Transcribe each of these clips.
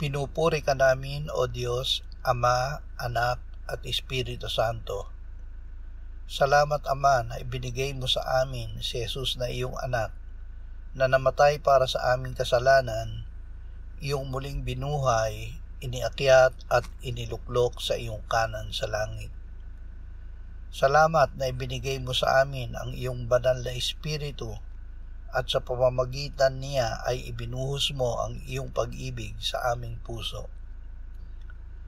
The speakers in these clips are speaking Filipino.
Pinupuri ka namin, O Diyos, Ama, Anak, at Espiritu Santo. Salamat, Ama, na ibinigay mo sa amin si Jesus na iyong anak, na namatay para sa aming kasalanan, iyong muling binuhay, iniakyat at iniluklok sa iyong kanan sa langit. Salamat na ibinigay mo sa amin ang iyong banal na Espiritu, at sa pamamagitan niya ay ibinuhos mo ang iyong pag-ibig sa aming puso.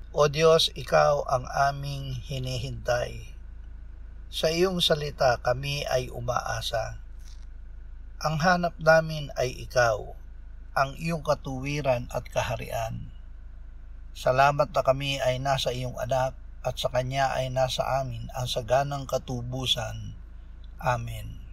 O Diyos, Ikaw ang aming hinihintay. Sa iyong salita kami ay umaasa. Ang hanap namin ay Ikaw, ang iyong katuwiran at kaharian. Salamat na kami ay nasa iyong anak at sa Kanya ay nasa amin ang saganang katubusan. Amen.